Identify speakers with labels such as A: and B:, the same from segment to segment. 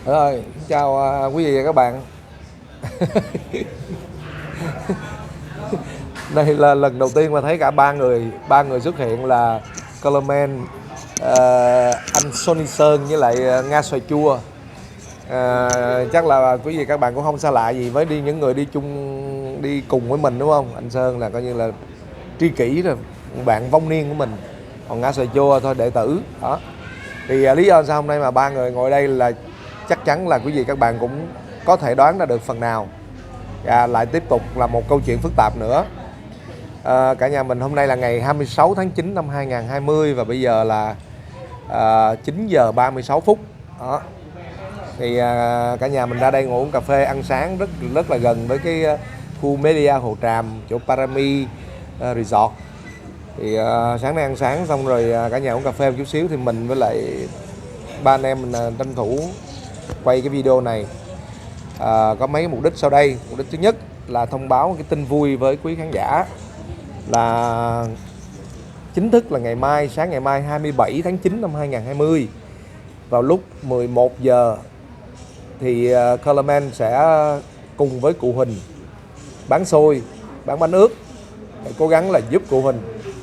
A: Rồi, chào quý vị và các bạn. Đây là lần đầu tiên mà thấy cả ba người xuất hiện là Colorman, anh Sony Sơn với lại Nga xoài chua. Chắc là quý vị các bạn cũng không xa lạ gì với những người đi cùng với mình đúng không? Anh Sơn là coi như là tri kỷ rồi, bạn vong niên của mình. Còn Nga xoài chua thôi đệ tử đó. Thì lý do sao hôm nay mà ba người ngồi đây là chắc chắn là quý vị các bạn cũng có thể đoán ra được phần nào. Lại tiếp tục là một câu chuyện phức tạp nữa. Cả nhà mình hôm nay là ngày 26 tháng 9 năm 2020 và bây giờ là 9 giờ 36 phút đó. Thì cả nhà mình ra đây ngồi uống cà phê ăn sáng rất là gần với cái khu Media Hồ Tràm, chỗ Parami Resort. Thì sáng nay ăn sáng xong rồi cả nhà uống cà phê một chút xíu thì mình với lại ba anh em mình tranh thủ quay cái video này. Có mấy mục đích sau đây. Mục đích thứ nhất là thông báo cái tin vui với quý khán giả là chính thức là sáng ngày mai 27 tháng 9 năm 2020 vào lúc 11 giờ thì Colorman sẽ cùng với cụ Huỳnh bán xôi, bán bánh ướt để cố gắng là giúp cụ Huỳnh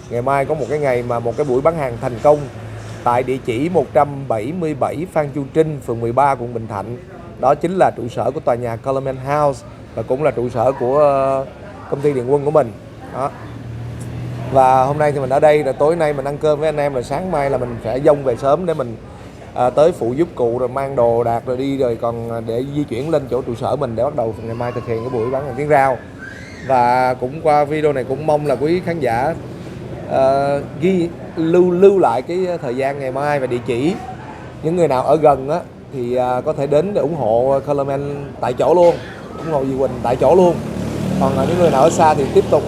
A: ngày mai có một cái buổi bán hàng thành công tại địa chỉ 177 Phan Chu Trinh, phường 13, quận Bình Thạnh. Đó chính là trụ sở của tòa nhà Colorman House và cũng là trụ sở của công ty điện quân của mình. Đó. Và hôm nay thì mình ở đây, rồi tối nay mình ăn cơm với anh em, rồi sáng mai là mình sẽ dông về sớm để mình tới phụ giúp cụ, rồi mang đồ đạc rồi đi, rồi còn để di chuyển lên chỗ trụ sở mình để bắt đầu ngày mai thực hiện cái buổi bán hàng tiếng rao. Và cũng qua video này cũng mong là quý khán giả lưu lại cái thời gian ngày mai và địa chỉ. Những người nào ở gần á thì có thể đến để ủng hộ Colorman tại chỗ luôn, ủng hộ dì Quỳnh tại chỗ luôn. Còn những người nào ở xa thì tiếp tục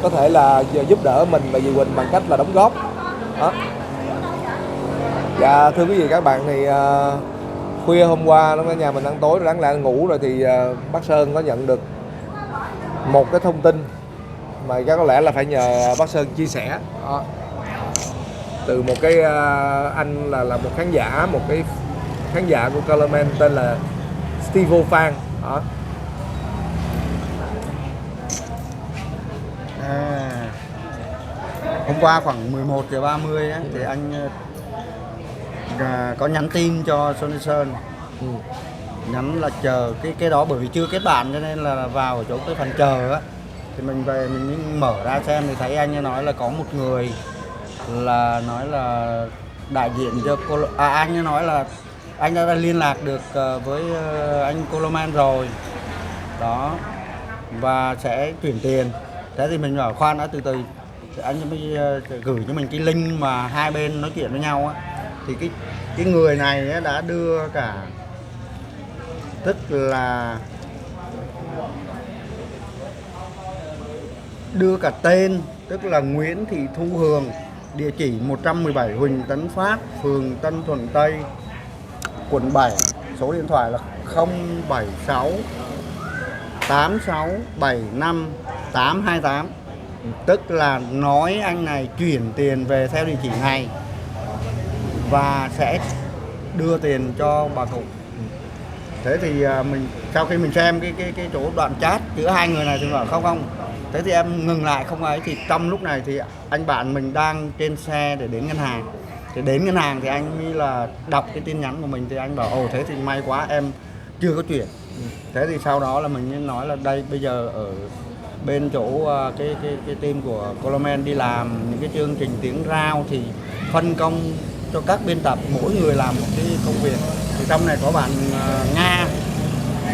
A: có thể là giúp đỡ mình và dì Quỳnh bằng cách là đóng góp đó. Dạ thưa quý vị các bạn, thì khuya hôm qua ở nhà mình ăn tối rồi đáng lẽ ngủ rồi thì bác Sơn có nhận được một cái thông tin mà chắc có lẽ là phải nhờ bác Sơn chia sẻ đó. Từ một cái anh là một cái khán giả của Colorman tên là Steve Phan đó.
B: Hôm qua khoảng 11 giờ 30 ấy, thì anh có nhắn tin cho Sony Sơn. Nhắn là chờ cái đó, bởi vì chưa kết bạn cho nên là vào ở chỗ cái phần chờ á, thì mình về mình mở ra xem thì thấy anh nói là có một người là nói là đại diện cho anh nói là anh đã liên lạc được với anh Colorman rồi đó và sẽ chuyển tiền. Thế thì mình bảo khoan đã, từ từ thì anh mới gửi cho mình cái link mà hai bên nói chuyện với nhau á. Thì cái người này đã đưa cả, tức là đưa cả tên, tức là Nguyễn Thị Thu Hường, địa chỉ 117 Huỳnh Tấn Phát, phường Tân Thuận Tây, quận 7, số điện thoại là 076 8675 828. Tức là nói anh này chuyển tiền về theo địa chỉ này và sẽ đưa tiền cho bà cụ. Thế thì mình sau khi mình xem cái chỗ đoạn chat giữa hai người này thì bảo không. Thế thì em ngừng lại không ấy, thì trong lúc này thì anh bạn mình đang trên xe để đến ngân hàng. Thì đến ngân hàng thì anh mới là đọc cái tin nhắn của mình thì anh bảo thế thì may quá em chưa có chuyển. Thế thì sau đó là mình nói là đây bây giờ ở bên chỗ cái team của Colorman đi làm những cái chương trình tiếng rao thì phân công cho các biên tập mỗi người làm một cái công việc. Thì trong này có bạn Nga,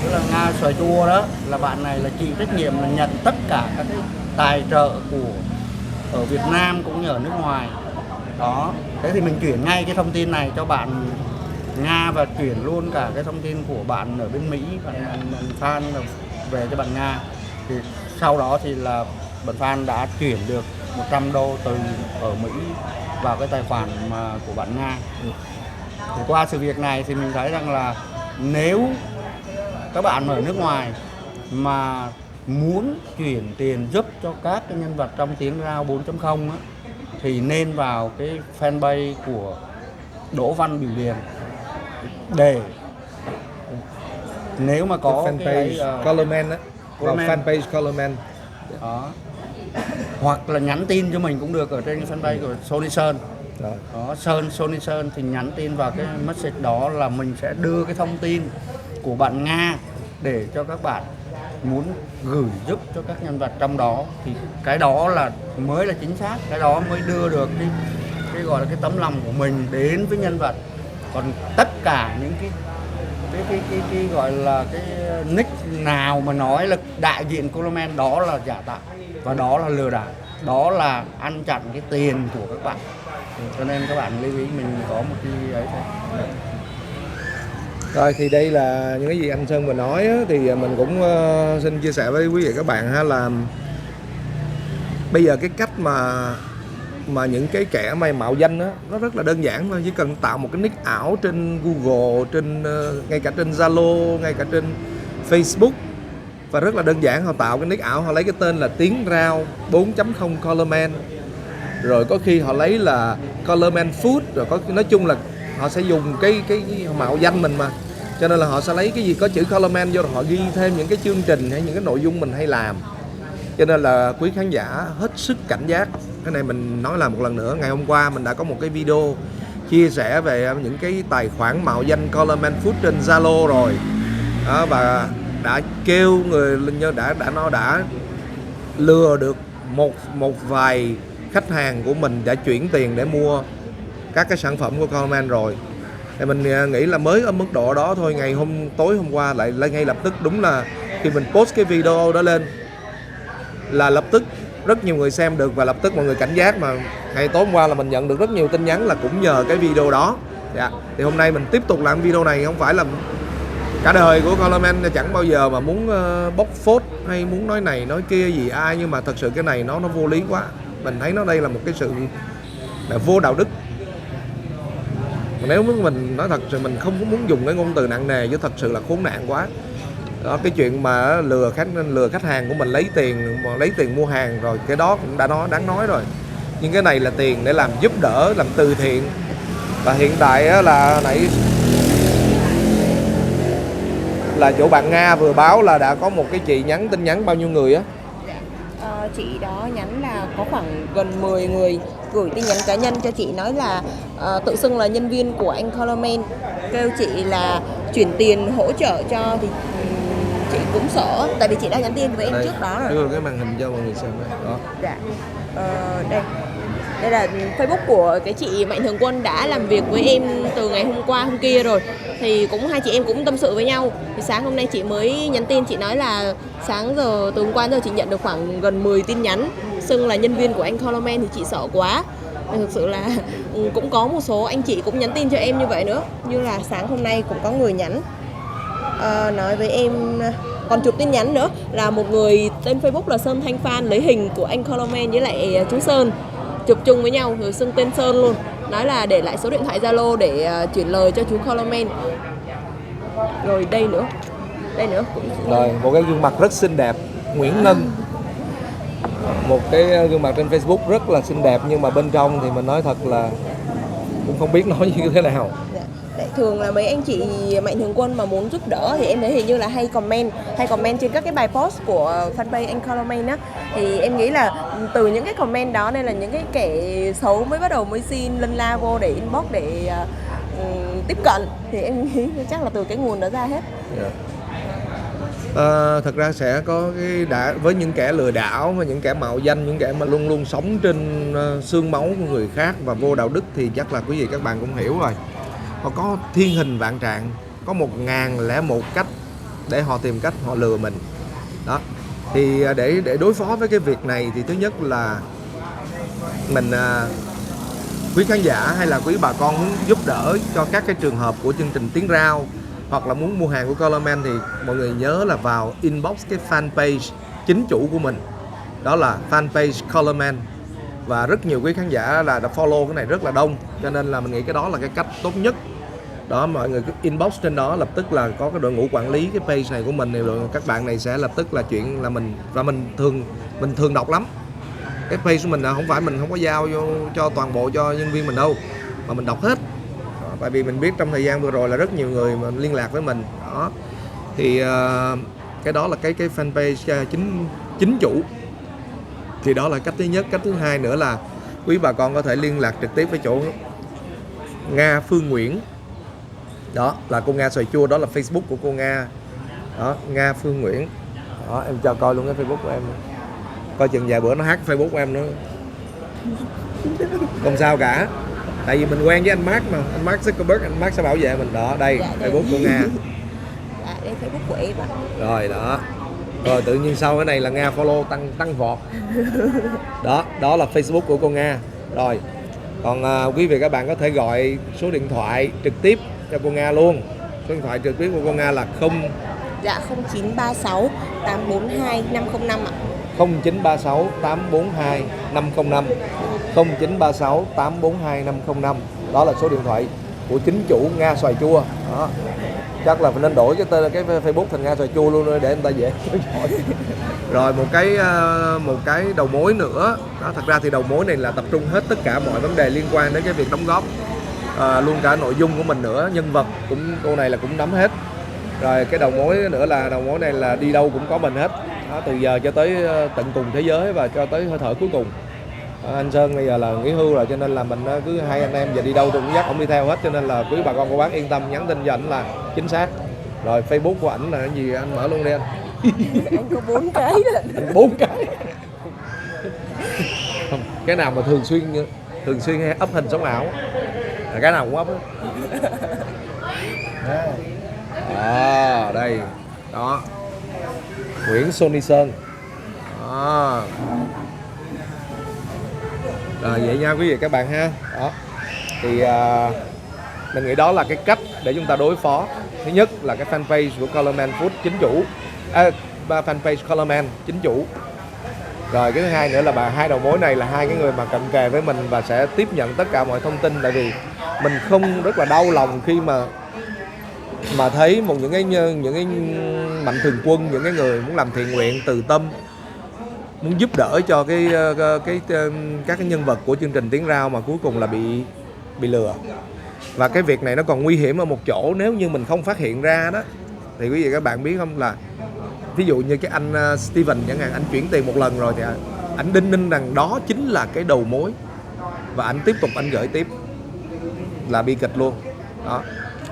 B: tức là Nga xoài chua đó, là bạn này là chịu trách nhiệm là nhận tất cả các cái tài trợ của ở Việt Nam cũng như ở nước ngoài đó. Thế thì mình chuyển ngay cái thông tin này cho bạn Nga và chuyển luôn cả cái thông tin của bạn ở bên Mỹ, bạn Phan về cho bạn Nga. Thì sau đó thì là bạn Phan đã chuyển được 100 đô từ ở Mỹ vào cái tài khoản của bạn Nga. Thì qua sự việc này thì mình thấy rằng là nếu các bạn ở nước ngoài mà muốn chuyển tiền giúp cho các cái nhân vật trong tiếng rao 4.0 á, thì nên vào cái fanpage của Đỗ Văn Biểu Điền để nếu mà có
A: Cái
B: cái
A: fanpage
B: ấy,
A: Colorman á,
B: Colorman.
A: fanpage Colorman.
B: đó, hoặc là nhắn tin cho mình cũng được ở trên fanpage của Sony Sơn.
A: Rồi.
B: Đó, Sony Sơn thì nhắn tin vào cái message đó là mình sẽ đưa cái thông tin của bạn Nga để cho các bạn muốn gửi giúp cho các nhân vật trong đó, thì cái đó là mới là chính xác, cái đó mới đưa được cái gọi là cái tấm lòng của mình đến với nhân vật. Còn tất cả những cái gọi là cái nick nào mà nói là đại diện Colorman, đó là giả tạo và đó là lừa đảo, đó là ăn chặn cái tiền của các bạn. Cho nên các bạn lưu ý mình có một cái ấy thôi.
A: Rồi thì đây là những cái gì anh Sơn vừa nói á, thì mình cũng xin chia sẻ với quý vị các bạn ha, là bây giờ cái cách mà những cái kẻ mạo danh á, nó rất là đơn giản thôi, chỉ cần tạo một cái nick ảo trên Google, trên ngay cả trên Zalo, ngay cả trên Facebook, và rất là đơn giản, họ tạo cái nick ảo, họ lấy cái tên là Tiến Rao 4.0 Colorman, rồi có khi họ lấy là Colorman Food, rồi nói chung là họ sẽ dùng cái mạo danh mình mà, cho nên là họ sẽ lấy cái gì có chữ Colorman vô, rồi họ ghi thêm những cái chương trình hay những cái nội dung mình hay làm. Cho nên là quý khán giả hết sức cảnh giác. Cái này mình nói lại một lần nữa, ngày hôm qua mình đã có một cái video chia sẻ về những cái tài khoản mạo danh Colorman Food trên Zalo rồi đó, và đã kêu người đã lừa được một vài khách hàng của mình đã chuyển tiền để mua các cái sản phẩm của Colorman rồi. Thì mình nghĩ là mới ở mức độ đó thôi, tối hôm qua lại ngay lập tức, đúng là khi mình post cái video đó lên là lập tức rất nhiều người xem được và lập tức mọi người cảnh giác. Mà ngày tối hôm qua là mình nhận được rất nhiều tin nhắn là cũng nhờ cái video đó. Thì hôm nay mình tiếp tục làm video này, không phải là cả đời của Colorman chẳng bao giờ mà muốn bóc phốt hay muốn nói này nói kia gì ai, nhưng mà thật sự cái này nó vô lý quá. Mình thấy đây là một cái sự là vô đạo đức. Nếu mình nói thật sự mình không có muốn dùng cái ngôn từ nặng nề, chứ thật sự là khốn nạn quá. Đó, cái chuyện mà lừa khách hàng của mình lấy tiền mua hàng rồi, cái đó cũng đã đáng nói rồi. Nhưng cái này là tiền để làm giúp đỡ, làm từ thiện. Và hiện tại là chỗ bạn Nga vừa báo là đã có một cái chị nhắn tin nhắn bao nhiêu người á?
C: Chị đó nhắn là có khoảng gần 10 người gửi tin nhắn cá nhân cho chị, nói là tự xưng là nhân viên của anh Colorman, kêu chị là chuyển tiền hỗ trợ cho, thì chị cũng sợ, tại vì chị đã nhắn tin với em trước đó rồi.
A: Đưa cái màn hình cho mọi người xem đó.
C: Dạ. Đây là Facebook của cái chị Mạnh Thường Quân đã làm việc với em từ ngày hôm qua hôm kia rồi, thì hai chị em cũng tâm sự với nhau. Thì sáng hôm nay chị mới nhắn tin, chị nói là từ hôm qua giờ chị nhận được khoảng gần 10 tin nhắn xưng là nhân viên của anh Colorman, thì chị sợ quá. Thực sự là cũng có một số anh chị cũng nhắn tin cho em như vậy nữa, như là sáng hôm nay cũng có người nhắn nói với em, còn chụp tin nhắn nữa là một người tên Facebook là Sơn Thanh Phan lấy hình của anh Colorman với lại chú Sơn chụp chung với nhau rồi xưng tên Sơn luôn, nói là để lại số điện thoại Zalo để chuyển lời cho chú Colorman. Rồi đây nữa cũng
A: rồi một cái gương mặt rất xinh đẹp, Nguyễn Ngân, một cái gương mặt trên Facebook rất là xinh đẹp, nhưng mà bên trong thì mình nói thật là cũng không biết nói như thế nào.
C: Thường là mấy anh chị Mạnh Thường Quân mà muốn giúp đỡ thì em thấy hình như là hay comment trên các cái bài post của fanpage anh Colorman á, thì em nghĩ là từ những cái comment đó nên là những cái kẻ xấu mới xin lân la vô để inbox để tiếp cận, thì em nghĩ chắc là từ cái nguồn đó ra hết.
A: Thật ra sẽ có với những kẻ lừa đảo và những kẻ mạo danh, những kẻ mà luôn luôn sống trên xương máu của người khác và vô đạo đức, thì chắc là quý vị các bạn cũng hiểu rồi. Họ có thiên hình vạn trạng, có 1001 cách để họ tìm cách họ lừa mình. Đó. Thì để đối phó với cái việc này thì thứ nhất là mình quý khán giả hay là quý bà con muốn giúp đỡ cho các cái trường hợp của chương trình Tiến Rao hoặc là muốn mua hàng của Colorman, thì mọi người nhớ là vào inbox cái fanpage chính chủ của mình, đó là fanpage Colorman, và rất nhiều quý khán giả là đã follow cái này rất là đông, cho nên là mình nghĩ cái đó là cái cách tốt nhất. Đó, mọi người cứ inbox trên đó, lập tức là có cái đội ngũ quản lý cái page này của mình, rồi các bạn này sẽ lập tức là chuyện là mình thường đọc lắm. Cái page của mình là mình không có giao cho toàn bộ cho nhân viên mình đâu, mà mình đọc hết. Tại vì mình biết trong thời gian vừa rồi là rất nhiều người mà liên lạc với mình đó. Thì cái đó là cái fanpage chính chủ. Thì đó là cách thứ nhất. Cách thứ hai nữa là quý bà con có thể liên lạc trực tiếp với chỗ Nga Phương Nguyễn. Đó là cô Nga xoài chua, đó là Facebook của cô Nga. Đó, Nga Phương Nguyễn. Đó, em cho coi luôn cái Facebook của em. Coi chừng vài bữa nó hack Facebook của em nữa. Không sao cả. Tại vì mình quen với anh Mark mà, anh Mark Zuckerberg, anh Mark sẽ bảo vệ mình. Đó, đây, Facebook của Nga.
C: Đây Facebook của em ạ.
A: Rồi đó. Rồi tự nhiên sau cái này là Nga follow tăng vọt. Đó là Facebook của cô Nga. Rồi. Còn quý vị các bạn có thể gọi số điện thoại trực tiếp cho cô Nga luôn. Số điện thoại trực tiếp của cô Nga là
C: 0936 842 505 ạ.
A: 0936 842 505. 0936 842 505. Đó là số điện thoại của chính chủ Nga xoài chua. Đó. Chắc là phải nên đổi cái tên cái Facebook thành Nga xoài chua luôn để người ta dễ theo dõi. Rồi một cái đầu mối nữa. Đó, thật ra thì đầu mối này là tập trung hết tất cả mọi vấn đề liên quan đến cái việc đóng góp, luôn cả nội dung của mình nữa, nhân vật cũng cô này là cũng nắm hết. Rồi cái đầu mối nữa là đầu mối này là đi đâu cũng có mình hết. Đó, từ giờ cho tới tận cùng thế giới và cho tới hơi thở cuối cùng. Anh Sơn bây giờ là nghỉ hưu rồi cho nên là mình cứ hai anh em giờ đi đâu tôi cũng dắt ông đi theo hết, cho nên là quý bà con cô bác yên tâm nhắn tin cho ảnh là chính xác. Rồi Facebook của ảnh là cái gì anh mở luôn đi anh.
C: Anh có 4 cái
A: Anh 4 cái. Không, cái nào mà thường xuyên hay up hình sống ảo là cái nào cũng up á. Đây đó, Nguyễn Sony Sơn đó. Rồi vậy nha quý vị các bạn ha. Đó thì mình nghĩ đó là cái cách để chúng ta đối phó. Thứ nhất là cái fanpage của Colorman Food chính chủ, fanpage Colorman chính chủ. Rồi cái thứ hai nữa là hai đầu mối này là hai cái người mà cận kề với mình và sẽ tiếp nhận tất cả mọi thông tin. Tại vì mình không rất là đau lòng khi mà thấy những cái mạnh thường quân, những cái người muốn làm thiện nguyện từ tâm, muốn giúp đỡ cho các cái nhân vật của chương trình Tiếng Rao mà cuối cùng là bị lừa. Và cái việc này nó còn nguy hiểm ở một chỗ, nếu như mình không phát hiện ra đó thì quý vị các bạn biết không, là ví dụ như cái anh Steven chẳng hạn, anh chuyển tiền một lần rồi thì anh đinh ninh rằng đó chính là cái đầu mối và anh tiếp tục anh gửi tiếp là bi kịch luôn đó.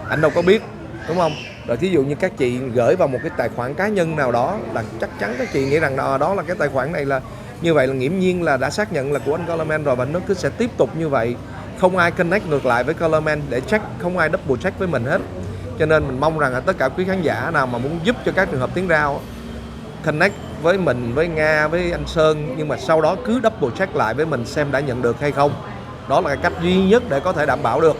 A: Anh đâu có biết, đúng không? Rồi thí dụ như các chị gửi vào một cái tài khoản cá nhân nào đó là chắc chắn các chị nghĩ rằng đó là cái tài khoản này là như vậy, là nghiễm nhiên là đã xác nhận là của anh Colorman rồi, và nó cứ sẽ tiếp tục như vậy. Không ai connect ngược lại với Colorman để check, không ai double check với mình hết. Cho nên mình mong rằng là tất cả quý khán giả nào mà muốn giúp cho các trường hợp Tiếng Rao connect với mình, với Nga, với anh Sơn, nhưng mà sau đó cứ double check lại với mình xem đã nhận được hay không. Đó là cái cách duy nhất để có thể đảm bảo được.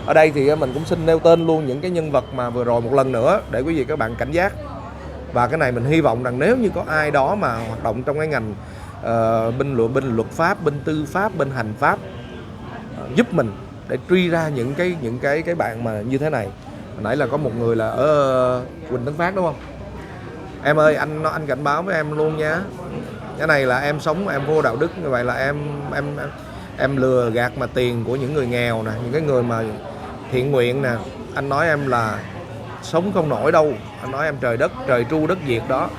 A: Ở đây thì mình cũng xin nêu tên luôn những cái nhân vật mà vừa rồi một lần nữa để quý vị các bạn cảnh giác. Và cái này mình hy vọng rằng nếu như có ai đó mà hoạt động trong cái ngành bên luật pháp, bên tư pháp, bên hành pháp, giúp mình để truy ra những cái bạn mà như thế này. Hồi nãy là có một người là ở Quỳnh Tấn Phát đúng không? Em ơi, anh cảnh báo với em luôn nha. Cái này là em sống em vô đạo đức như vậy là em lừa gạt mà tiền của những người nghèo nè, những cái người mà thiện nguyện nè. Anh nói em là sống không nổi đâu. Anh nói em trời tru đất diệt đó.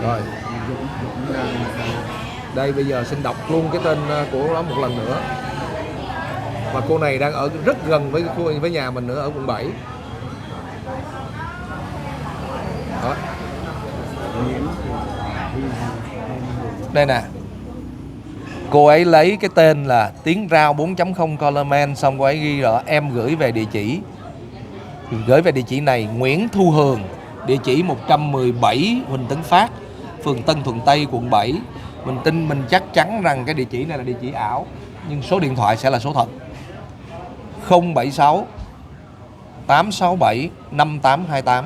A: Rồi. Đây bây giờ xin đọc luôn cái tên của nó một lần nữa. Và cô này đang ở rất gần với nhà mình nữa, ở quận 7. Đó. Đây nè. Cô ấy lấy cái tên là Tiếng Rao 4.0 Colorman, xong cô ấy ghi rõ em gửi về địa chỉ. Gửi về địa chỉ này Nguyễn Thu Hường, địa chỉ 117 Huỳnh Tấn Phát, phường Tân Thuận Tây, quận 7. Mình chắc chắn rằng cái địa chỉ này là địa chỉ ảo, nhưng số điện thoại sẽ là số thật. 076 867 5828.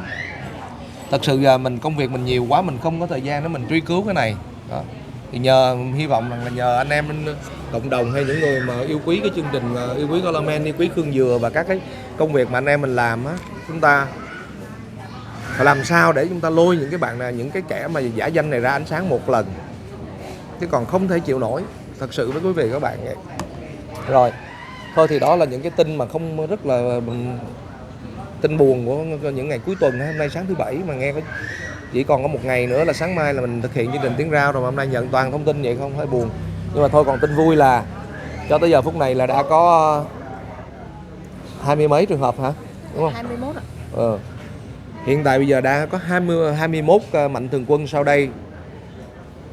A: Thật sự là công việc mình nhiều quá, mình không có thời gian để mình truy cứu cái này. Đó. Thì hy vọng rằng là nhờ anh em cộng đồng hay những người mà yêu quý cái chương trình, yêu quý Colorman, yêu quý Khương Dừa và các cái công việc mà anh em mình làm á, chúng ta phải làm sao để chúng ta lôi những cái bạn này, những cái kẻ mà giả danh này ra ánh sáng một lần, chứ còn không thể chịu nổi, thật sự với quý vị các bạn vậy. Rồi Thôi thì đó là những cái tin mà không rất là tin buồn của những ngày cuối tuần. Hôm nay sáng thứ Bảy mà nghe chỉ còn có một ngày nữa là sáng mai là mình thực hiện chương trình tiếng Rao rồi, mà hôm nay nhận toàn thông tin vậy không, hơi buồn. Nhưng mà thôi, còn tin vui là cho tới giờ phút này là đã có 20 mấy trường hợp hả? Đúng không?
C: 21 ạ.
A: Hiện tại bây giờ đã có 21 mạnh thường quân sau đây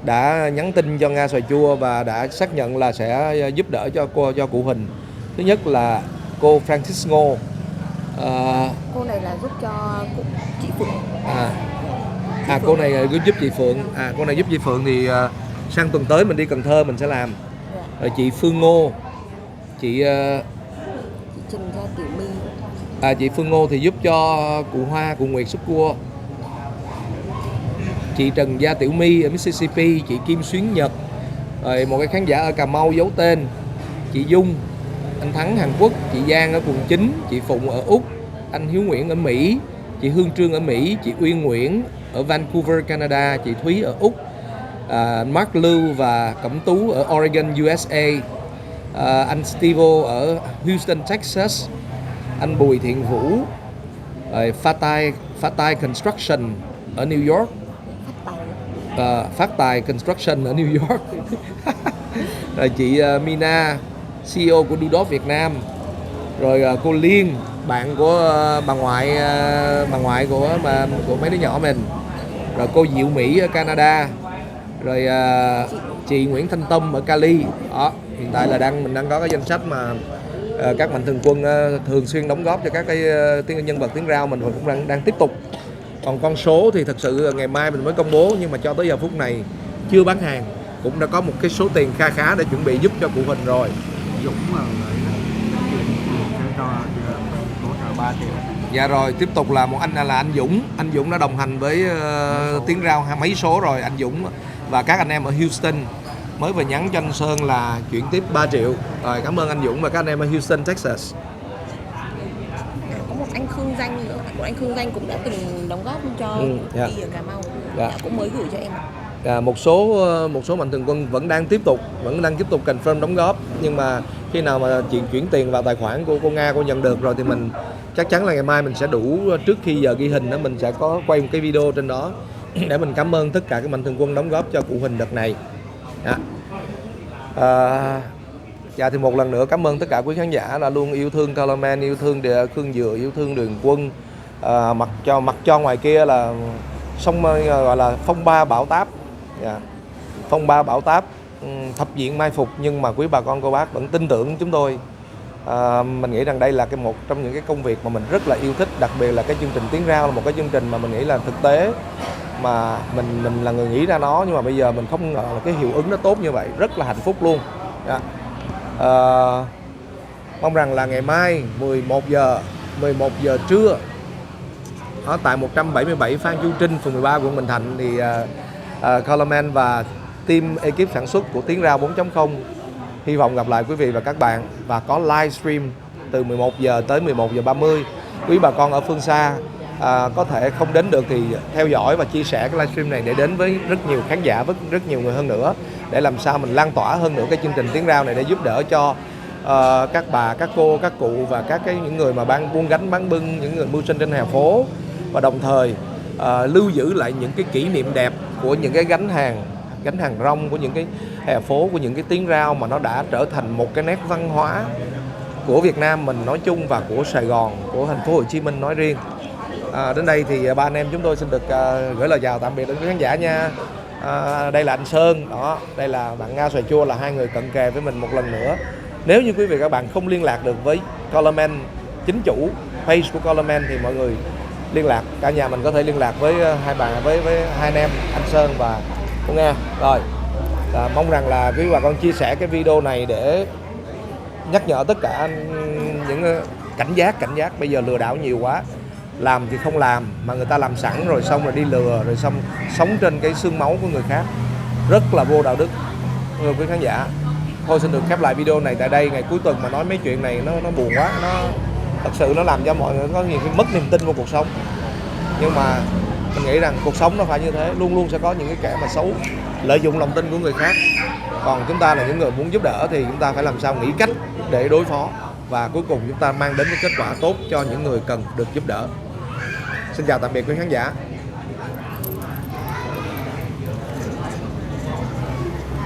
A: đã nhắn tin cho Nga Xoài Chua và đã xác nhận là sẽ giúp đỡ cho cụ Huỳnh. Thứ nhất là cô Francisco.
C: Cô này là giúp cho chị Phượng.
A: Cô này giúp chị Phượng. Cô này giúp chị Phượng thì sang tuần tới mình đi Cần Thơ mình sẽ làm. Rồi chị Phương Ngô, chị
C: Trần Gia Tiểu My.
A: Chị Phương Ngô thì giúp cho cụ Hoa, cụ Nguyệt xúc cua. Chị Trần Gia Tiểu My ở Mississippi, chị Kim Xuyến Nhật, rồi một cái khán giả ở Cà Mau giấu tên, chị Dung, anh Thắng Hàn Quốc, chị Giang ở quận 9, chị Phụng ở Úc, anh Hiếu Nguyễn ở Mỹ, chị Hương Trương ở Mỹ, chị Uyên Nguyễn ở Vancouver, Canada, chị Thúy ở Úc, Mark Lưu và Cẩm Tú ở Oregon, USA, anh Stevo ở Houston, Texas, anh Bùi Thiện Vũ, Phát Tài Construction ở New York, Phát Tài Construction ở New York, rồi chị Mina, CEO của Dudop Việt Nam, rồi cô Liên, bạn của bà ngoại của mấy đứa nhỏ mình, rồi cô Diệu Mỹ ở Canada, rồi chị Nguyễn Thanh Tâm ở Cali. Đó, hiện tại là mình đang có cái danh sách mà các mạnh thường quân thường xuyên đóng góp cho các cái nhân vật tiếng Rao mình, và cũng đang tiếp tục. Còn con số thì thật sự ngày mai mình mới công bố, nhưng mà cho tới giờ phút này chưa bán hàng, cũng đã có một cái số tiền khá để chuẩn bị giúp cho cụ Huỳnh rồi.
B: Dũng mà cho hỗ trợ 3 triệu.
A: Dạ rồi, tiếp tục là một anh là anh Dũng. Anh Dũng đã đồng hành với tiếng Rao mấy số rồi. Anh Dũng và các anh em ở Houston mới vừa nhắn cho anh Sơn là chuyển tiếp 3 triệu. Rồi, cảm ơn anh Dũng và các anh em ở Houston, Texas.
C: Có một anh Khương Danh nữa, một anh Khương Danh cũng đã từng đóng góp cho đi ở Cà Mau, cũng mới gửi cho em.
A: Một số mạnh thường quân vẫn đang tiếp tục confirm đóng góp, nhưng mà khi nào mà chuyện chuyển tiền vào tài khoản của cô Nga cô nhận được rồi thì mình chắc chắn là ngày mai mình sẽ đủ, trước khi giờ ghi hình đó mình sẽ có quay một cái video trên đó để mình cảm ơn tất cả các mạnh thường quân đóng góp cho cụ Huỳnh đợt này. Dạ thì một lần nữa cảm ơn tất cả quý khán giả là luôn yêu thương Colorman, yêu thương Khương Dừa, yêu thương Đường Quân. Mặc cho ngoài kia là gọi là phong ba bão táp, phong ba bão táp, thập diện mai phục, nhưng mà quý bà con cô bác vẫn tin tưởng chúng tôi. Mình nghĩ rằng đây là một trong những cái công việc mà mình rất là yêu thích, đặc biệt là cái chương trình tiếng Rao là một cái chương trình mà mình nghĩ là thực tế, mà mình là người nghĩ ra nó, nhưng mà bây giờ mình không ngờ là cái hiệu ứng nó tốt như vậy, rất là hạnh phúc luôn. Mong rằng là ngày mai 11 giờ trưa ở tại 177 Phan Chu Trinh, phường 13, quận Bình Thạnh thì Colorman và team ekip sản xuất của tiếng Rao 4.0 hy vọng gặp lại quý vị và các bạn, và có livestream từ 11 giờ tới 11 giờ 30. Quý bà con ở phương xa có thể không đến được thì theo dõi và chia sẻ cái livestream này để đến với rất nhiều khán giả, với rất nhiều người hơn nữa, để làm sao mình lan tỏa hơn nữa cái chương trình tiếng Rao này, để giúp đỡ cho các bà, các cô, các cụ và những người mà buôn gánh bán bưng, những người mưu sinh trên hè phố, và đồng thời lưu giữ lại những cái kỷ niệm đẹp của những cái gánh hàng rong, của những cái hè phố, của những cái tiếng Rao mà nó đã trở thành một cái nét văn hóa của Việt Nam mình nói chung và của Sài Gòn, của thành phố Hồ Chí Minh nói riêng. Đến đây thì ba anh em chúng tôi xin được gửi lời chào tạm biệt đến quý khán giả nha. Đây là anh Sơn, đó, đây là bạn Nga Xoài Chua, là hai người cận kề với mình một lần nữa. Nếu như quý vị các bạn không liên lạc được với Colorman chính chủ page của Colorman thì mọi người liên lạc, cả nhà mình có thể liên lạc với hai anh em anh Sơn và cô Nga. Rồi, mong rằng là quý bà con chia sẻ cái video này để nhắc nhở tất cả những cảnh giác. Bây giờ lừa đảo nhiều quá, làm thì không làm mà người ta làm sẵn rồi xong rồi đi lừa, rồi xong sống trên cái xương máu của người khác, rất là vô đạo đức. Thưa quý khán giả, thôi xin được khép lại video này tại đây. Ngày cuối tuần mà nói mấy chuyện này nó buồn quá, nó thật sự nó làm cho mọi người có nhiều cái mất niềm tin vào cuộc sống. Nhưng mà mình nghĩ rằng cuộc sống nó phải như thế, luôn luôn sẽ có những cái kẻ mà xấu lợi dụng lòng tin của người khác. Còn chúng ta là những người muốn giúp đỡ thì chúng ta phải làm sao nghĩ cách để đối phó. và cuối cùng chúng ta mang đến cái kết quả tốt cho những người cần được giúp đỡ. Xin chào tạm biệt quý khán giả.